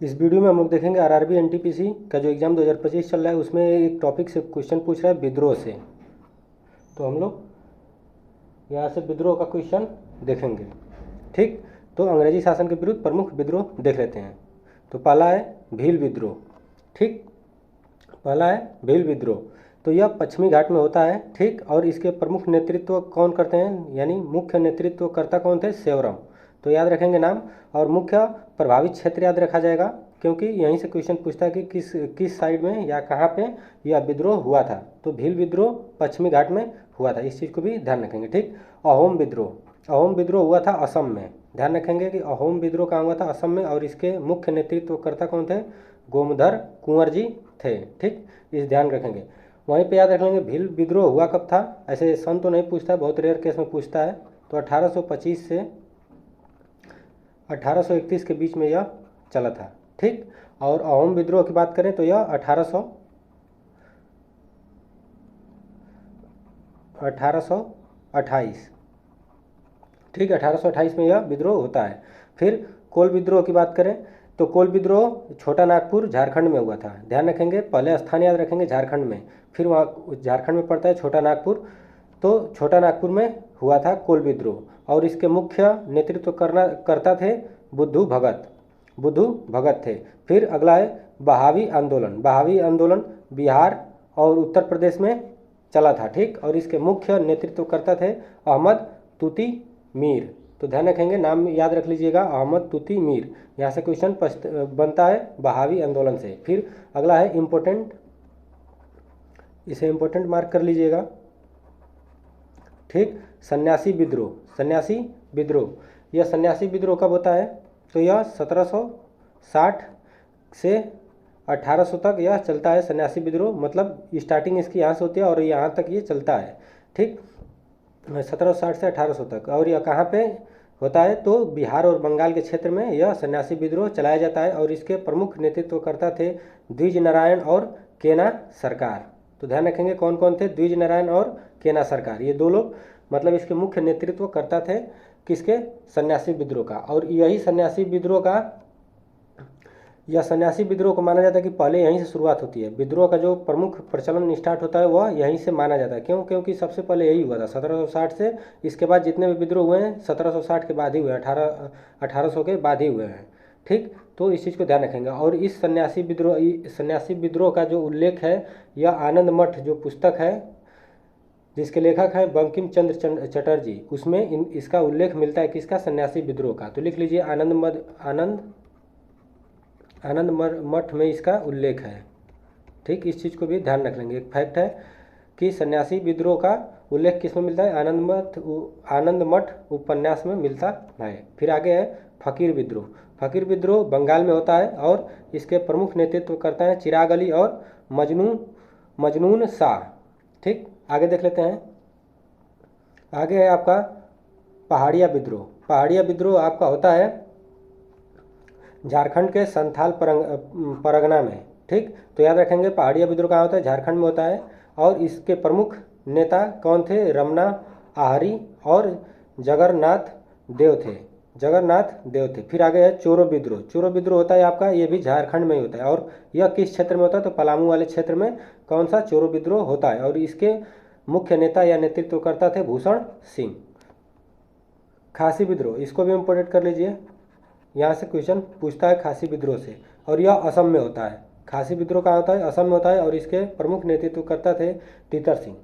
इस वीडियो में हम लोग देखेंगे आरआरबी एनटीपीसी का जो एग्ज़ाम 2025 चल रहा है उसमें एक टॉपिक से क्वेश्चन पूछ रहा है विद्रोह से। तो हम लोग यहाँ से विद्रोह का क्वेश्चन देखेंगे। ठीक, तो अंग्रेजी शासन के विरुद्ध प्रमुख विद्रोह देख लेते हैं। तो पहला है भील विद्रोह। ठीक, पहला है भील विद्रोह। तो यह पश्चिमी घाट में होता है। ठीक, और इसके प्रमुख नेतृत्व कौन करते हैं, यानी मुख्य नेतृत्वकर्ता कौन थे, सेवरम। तो याद रखेंगे नाम, और मुख्य प्रभावित क्षेत्र याद रखा जाएगा, क्योंकि यहीं से क्वेश्चन पूछता है कि किस साइड में या कहाँ पे यह विद्रोह हुआ था। तो भील विद्रोह पश्चिमी घाट में हुआ था, इस चीज़ को भी ध्यान रखेंगे। ठीक, अहोम विद्रोह। अहोम विद्रोह हुआ था असम में। ध्यान रखेंगे कि अहोम विद्रोह कहाँ हुआ था, असम में, और इसके मुख्य नेतृत्वकर्ता कौन थे, गोमधर कुंवर जी थे। ठीक, इस ध्यान रखेंगे। वहीं पे याद रख लेंगे भील विद्रोह हुआ कब था। ऐसे सन तो नहीं पूछता, बहुत रेयर केस में पूछता है। तो 1825 से 1831 के बीच में यह चला था। ठीक, और अहोम विद्रोह की बात करें तो यह 1828। ठीक, 1828 में यह विद्रोह होता है। फिर कोल विद्रोह की बात करें तो कोल विद्रोह छोटा नागपुर झारखंड में हुआ था। ध्यान रखेंगे, पहले स्थान याद रखेंगे झारखंड में, फिर वहाँ झारखंड में पड़ता है छोटा नागपुर। तो छोटा नागपुर में हुआ था कोल विद्रोह, और इसके मुख्य नेतृत्व करता थे बुद्धू भगत। बुद्धू भगत थे। फिर अगला है बहावी आंदोलन। बहावी आंदोलन बिहार और उत्तर प्रदेश में चला था। ठीक, और इसके मुख्य नेतृत्वकर्ता थे अहमद तूती मीर। तो ध्यान रखेंगे, नाम याद रख लीजिएगा, अहमद तूती मीर। यहाँ से क्वेश्चन बनता है बहावी आंदोलन से। फिर अगला है इम्पोर्टेंट, इसे इम्पोर्टेंट मार्क कर लीजिएगा। ठीक, सन्यासी विद्रोह। सन्यासी विद्रोह, यह सन्यासी विद्रोह कब होता है, तो यह 1760 से 1800 तक यह चलता है। सन्यासी विद्रोह मतलब स्टार्टिंग इसकी यहाँ से होती है और यहाँ तक ये चलता है। ठीक, 1760 से 1800 तक। और यह कहाँ पे होता है, तो बिहार और बंगाल के क्षेत्र में यह सन्यासी विद्रोह चलाया जाता है, और इसके प्रमुख नेतृत्वकर्ता थे द्विज नारायण और केना सरकार। तो ध्यान रखेंगे कौन कौन थे, द्विज नारायण और केना सरकार, ये दो लोग मतलब इसके मुख्य नेतृत्वकर्ता थे किसके, सन्यासी विद्रोह का। और यही सन्यासी विद्रोह का, यह सन्यासी विद्रोह को माना जाता है कि पहले यहीं से शुरुआत होती है। विद्रोह का जो प्रमुख प्रचलन स्टार्ट होता है वह यहीं से माना जाता है। क्यों, क्योंकि सबसे पहले यही हुआ था 1760 से। इसके बाद जितने भी विद्रोह हुए हैं 1760 के बाद ही हुए, 1800 के बाद ही हुए हैं। ठीक, तो इस चीज़ को ध्यान रखेंगे। और इस सन्यासी विद्रोह का जो उल्लेख है, यह आनंद मठ जो पुस्तक है जिसके लेखक हैं बंकिम चंद्र चटर्जी, उसमें इसका उल्लेख मिलता है किसका, सन्यासी विद्रोह का। तो लिख लीजिए आनंद मठ में इसका उल्लेख है। ठीक, इस चीज़ को भी ध्यान रख लेंगे। एक फैक्ट है कि सन्यासी विद्रोह का उल्लेख किस में मिलता है, आनंद मठ उपन्यास में मिलता है। फिर आगे है फकीर विद्रोह। फकीर विद्रोह बंगाल में होता है, और इसके प्रमुख नेतृत्वकर्ता हैं चिराग अली और मजनून शाह। ठीक, आगे देख लेते हैं। आगे है आपका पहाड़िया विद्रोह। पहाड़िया विद्रोह आपका होता है झारखंड के संथाल परगना में। ठीक, तो याद रखेंगे पहाड़िया विद्रोह कहाँ होता है, झारखंड में होता है, और इसके प्रमुख नेता कौन थे, रमना आहरी और जगन्नाथ देव थे। फिर आगे है चोरो विद्रोह। चोरो विद्रोह होता है आपका, ये भी झारखंड में ही होता है, और यह किस क्षेत्र में होता है, तो पलामू वाले क्षेत्र में कौन सा चोरो विद्रोह होता है, और इसके मुख्य नेता या नेतृत्वकर्ता थे भूषण सिंह। खासी विद्रोह, इसको भी इम्पोर्टेंट कर लीजिए, यहाँ से क्वेश्चन पूछता है खासी विद्रोह से, और यह असम में होता है। खासी विद्रोह कहाँ होता है, असम में होता है, और इसके प्रमुख नेतृत्वकर्ता थे तीतर सिंह।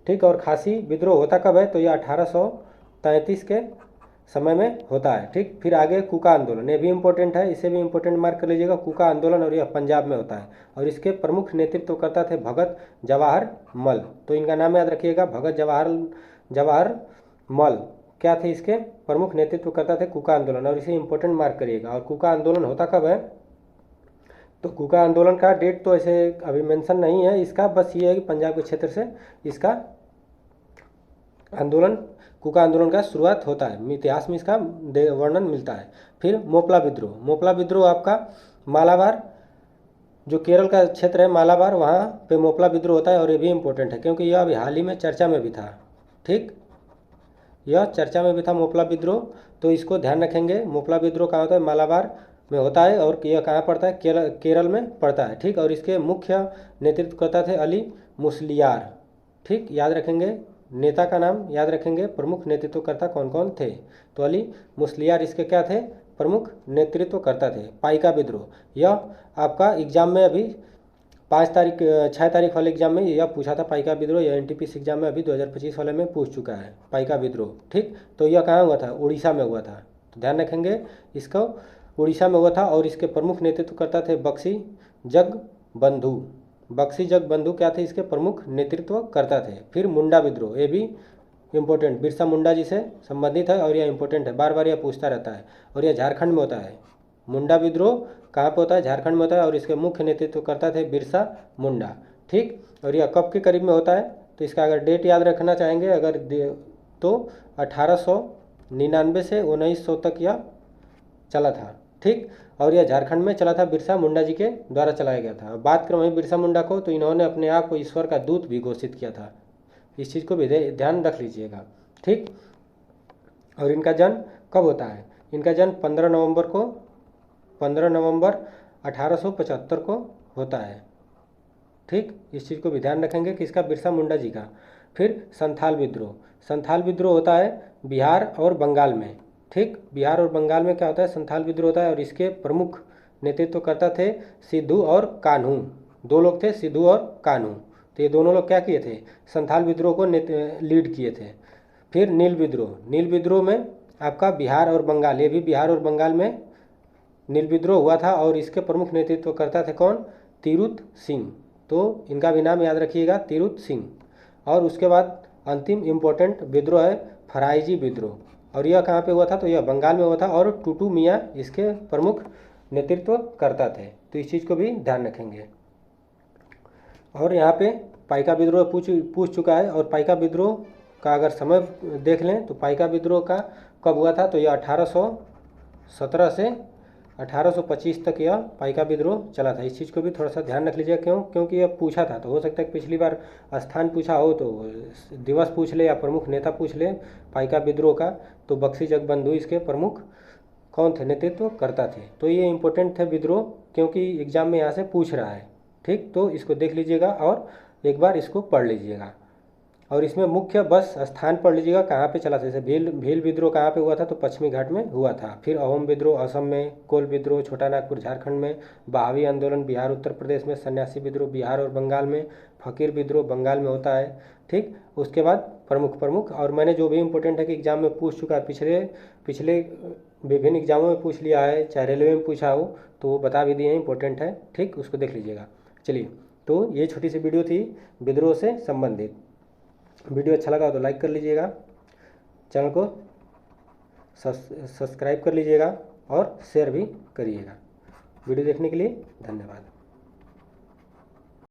ठीक, और खासी विद्रोह होता कब है, तो यह 1833 के समय में होता है। ठीक, फिर आगे कुका आंदोलन, ये भी इम्पोर्टेंट है, इसे भी इम्पोर्टेंट मार्क कर लीजिएगा। कुका आंदोलन, और यह पंजाब में होता है, और इसके प्रमुख नेतृत्वकर्ता थे भगत जवाहर मल। तो इनका नाम याद रखिएगा, भगत जवाहर मल क्या थे, इसके प्रमुख नेतृत्वकर्ता थे कुका आंदोलन, और इसे इंपॉर्टेंट मार्क करिएगा। और कुका आंदोलन होता कब है, तो कुका आंदोलन का डेट तो ऐसे अभी मेंशन नहीं है इसका, बस ये है कि पंजाब के क्षेत्र से इसका आंदोलन, कुका आंदोलन का शुरुआत होता है। इतिहास में इसका वर्णन मिलता है। फिर मोपला विद्रोह। मोपला विद्रोह आपका मालाबार, जो केरल का क्षेत्र है मालाबार, वहाँ पे मोपला विद्रोह होता है, और ये भी इम्पोर्टेंट है क्योंकि यह अभी हाल ही में चर्चा में भी था। ठीक, यह चर्चा में भी था मोपला विद्रोह, तो इसको ध्यान रखेंगे। मोपला विद्रोह कहाँ होता है, मालाबार में होता है और यह कहाँ पड़ता है, केरल में पड़ता है। ठीक, और इसके मुख्य नेतृत्वकर्ता थे अली मुस्लियार। ठीक, याद रखेंगे नेता का नाम, याद रखेंगे प्रमुख नेतृत्वकर्ता कौन कौन थे। तो अली मुस्लियार इसके क्या थे, प्रमुख नेतृत्वकर्ता थे। पाइका विद्रोह, यह आपका एग्जाम में अभी 6 तारीख वाले एग्जाम में यह पूछा था पाइका विद्रोह। यह एनटीपीसी एग्जाम में अभी 2025 वाले में पूछ चुका है पाइका विद्रोह। ठीक, तो यह कहाँ हुआ था, उड़ीसा में हुआ था। तो ध्यान रखेंगे इसको, उड़ीसा में हुआ था और इसके प्रमुख नेतृत्वकर्ता थे बख्शी जगबंधु। बख्शी जगबंधु क्या थे, इसके प्रमुख नेतृत्वकर्ता थे। फिर मुंडा विद्रोह, ये भी इंपॉर्टेंट, बिरसा मुंडा जी से संबंधित है और यह इंपॉर्टेंट है, बार बार यह पूछता रहता है। और यह झारखंड में होता है। मुंडा विद्रोह कहाँ पे होता है, झारखंड में होता है और इसके मुख्य नेतृत्वकर्ता थे बिरसा मुंडा। ठीक, और यह कब के करीब में होता है, तो इसका अगर डेट याद रखना चाहेंगे अगर तो 1899 से 1900 तक यह चला था। ठीक, और यह झारखंड में चला था, बिरसा मुंडा जी के द्वारा चलाया गया था। बात करें वहीं बिरसा मुंडा को, तो इन्होंने अपने आप को ईश्वर का दूत भी घोषित किया था। इस चीज़ को भी ध्यान रख लीजिएगा। ठीक, और इनका जन्म कब होता है, इनका जन्म 15 नवंबर 1875 को होता है। ठीक, इस चीज़ को भी ध्यान रखेंगे किसका, बिरसा मुंडा जी का। फिर संथाल विद्रोह, संथाल विद्रोह होता है बिहार और बंगाल में। ठीक, बिहार और बंगाल में क्या होता है, संथाल विद्रोह होता है और इसके प्रमुख नेतृत्वकर्ता थे सिद्धू और कान्हू। दो लोग थे, सिद्धू और कान्हू। तो ये दोनों लोग क्या किए थे, संथाल विद्रोह को लीड किए थे। फिर नील विद्रोह, नील विद्रोह में आपका बिहार और बंगाल, ये भी बिहार और बंगाल में नील विद्रोह हुआ था और इसके प्रमुख नेतृत्वकर्ता थे कौन, तिरुत सिंह। तो इनका भी नाम याद रखिएगा, तिरुत सिंह। और उसके बाद अंतिम इम्पोर्टेंट विद्रोह है फराइजी विद्रोह, और यह कहाँ पे हुआ था, तो यह बंगाल में हुआ था और टूटू मियाँ इसके प्रमुख नेतृत्वकर्ता थे। तो इस चीज़ को भी ध्यान रखेंगे। और यहाँ पे पाइका विद्रोह पूछ चुका है, और पाइका विद्रोह का अगर समय देख लें तो पाइका विद्रोह का कब हुआ था, तो यह 1817 से 1825 तक यह पाइका विद्रोह चला था। इस चीज़ को भी थोड़ा सा ध्यान रख लीजिए, क्योंकि यह पूछा था। तो हो सकता है कि पिछली बार स्थान पूछा हो तो दिवस पूछ ले या प्रमुख नेता पूछ ले पाइका विद्रोह का, तो बख्शी जगबंधु इसके प्रमुख कौन थे, नेतृत्व करता थे। तो ये इंपॉर्टेंट थे विद्रोह, क्योंकि एग्जाम में यहाँ से पूछ रहा है। ठीक, तो इसको देख लीजिएगा और एक बार इसको पढ़ लीजिएगा, और इसमें मुख्य बस स्थान पढ़ लीजिएगा कहाँ पे चला था। जैसे भील विद्रोह कहाँ पे हुआ था, तो पश्चिमी घाट में हुआ था। फिर अहोम विद्रोह असम में, कोल विद्रोह छोटा नागपुर झारखंड में, बहावी आंदोलन बिहार उत्तर प्रदेश में, सन्यासी विद्रोह बिहार और बंगाल में, फकीर विद्रोह बंगाल में होता है। ठीक, उसके बाद प्रमुख और मैंने जो भी इंपॉर्टेंट है कि एग्जाम में पूछ चुका है, पिछले विभिन्न एग्जामों में पूछ लिया है, चाहे रेलवे में पूछा हो तो वो बता भी दिए हैं, इंपॉर्टेंट है। ठीक, उसको देख लीजिएगा। चलिए, तो ये छोटी सी वीडियो थी विद्रोह से संबंधित। वीडियो अच्छा लगा तो लाइक कर लीजिएगा, चैनल को सब्सक्राइब कर लीजिएगा और शेयर भी करिएगा। वीडियो देखने के लिए धन्यवाद।